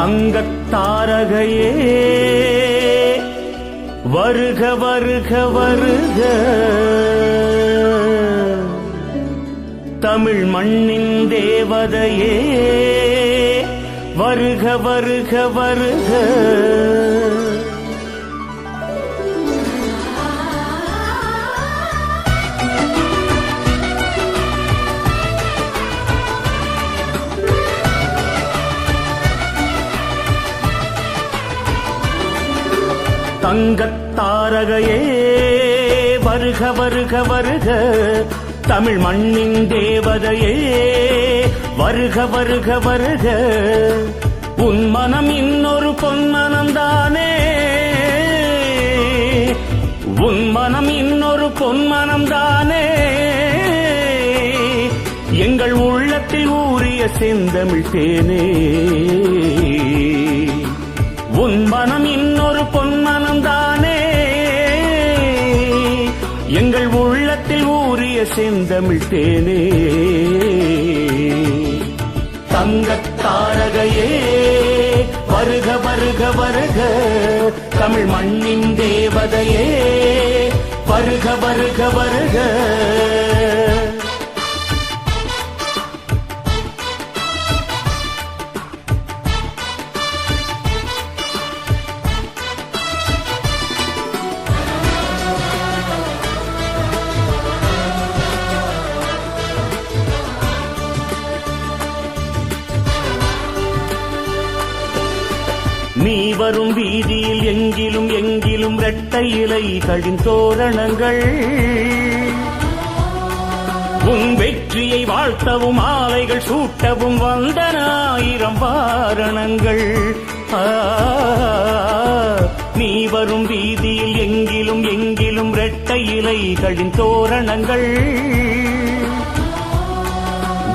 தங்கத்தாரகையே வருக வருக வருக, தமிழ் மண்ணின் தேவதையே வருக வருக வருக. தங்கத்தாரகையே வருக வருக வருக, தமிழ் மண்ணின் தேவதையே வருக வருக வருக. உன் மனம் இன்னொரு பொன்மனம்தானே, உன் மனம் இன்னொரு பொன்மனம்தானே, எங்கள் உள்ளத்தில் ஊறிய செந்தமிழ் தேனே. உன் மனம் இன்னொரு பொன்மனம்தானே, எங்கள் உள்ளத்தில் ஊறிய செந்தமிழ் தேனே. தங்கத்தாரகையே வருக வருக வருக, தமிழ் மண்ணின் தேவதையே வருக வருக வருக. நீ வரும் வீதியில் எங்கிலும் எங்கிலும் இரட்டை இலைகளின் தோரணங்கள், உன் வெற்றியை வாழ்த்தவும் ஆலைகள் சூட்டவும் வந்தன ஆயிரம் வாரணங்கள். நீ வரும் வீதியில் எங்கிலும் எங்கிலும் இரட்டை இலைகளின் தோரணங்கள்,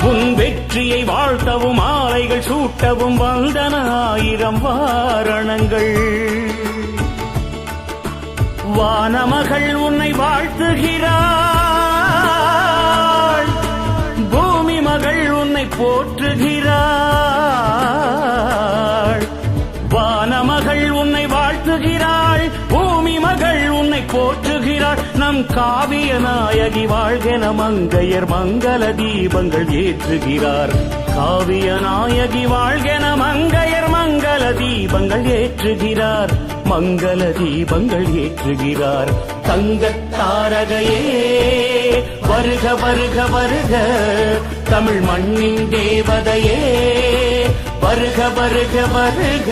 உன் வெற்றியை வாழ்த்தவும் ஆலைகள் சூட்டவும் வந்தன ஆயிரம் வாரணங்கள். வானமகள் உன்னை வாழ்த்துகிறாள், பூமி மகள் உன்னை போற்றுகிறாள். வானமகள் உன்னை வாழ்த்துகிறாள், பூமி மகள் உன்னை போற்றுகிறாள். நம் காவிய நாயகி வாழ்கென மங்கையர் மங்கள தீபங்கள் ஏற்றுகிறார். காவிய நாயகி வாழ்கென மங்கையர் மங்கள தீபங்கள் ஏற்றுகிறார், மங்கள தீபங்கள் ஏற்றுகிறார். தங்கத்தாரகையே வருக வருக வருக, தமிழ் மண்ணின் தேவதையே வருக வருக வருக.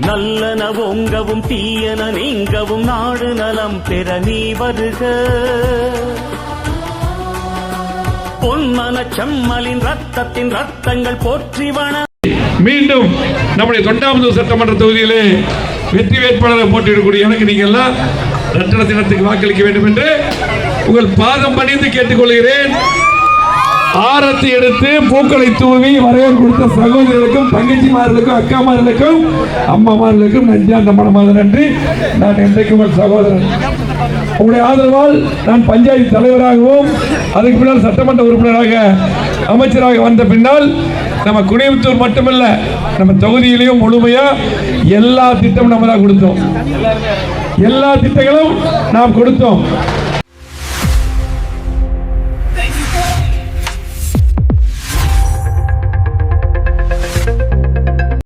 நல்லன ஓங்கவும் தீயன நீங்கவும் நாடு நலம் பெற நீ வருக. பொன்மன செம்மலின் ரத்தத்தின் ரத்தங்கள் போற்றி வன. மீண்டும் நம்முடைய தொண்டாமுத்தூர் சட்டமன்ற தொகுதியிலே வெற்றி வேட்பாளரை போட்டியிடக்கூடிய எனக்கு நீங்கள் எல்லாம் ரத்தன தினத்துக்கு வாக்களிக்க வேண்டும் என்று உங்கள் பாதம் பணிந்து கேட்டுக்கொள்கிறேன். ஆரத்தி எடுத்து பூக்களை தூவி வரவேற்பு கொடுத்த சகோதரர்களுக்கும் தங்கச்சிமார்களுக்கும் அக்காமார்களுக்கும் அம்மாமார்களுக்கும் நெஞ்சார்ந்த மனமார்ந்த நன்றி. நான் என்றைக்கும் உங்கள் சகோதரன். உங்களுடைய ஆதரவால் நான் பஞ்சாயத்து தலைவராகவும் அதுக்கு பின்னால் சட்டமன்ற உறுப்பினராக அமைச்சராக வந்த பின்னால் நம்ம குடியமுத்தூர் மட்டுமல்ல நம்ம தொகுதியிலையும் முழுமையா எல்லா திட்டமும் நம்ம தான் கொடுத்தோம். எல்லா திட்டங்களும் நாம் கொடுத்தோம்.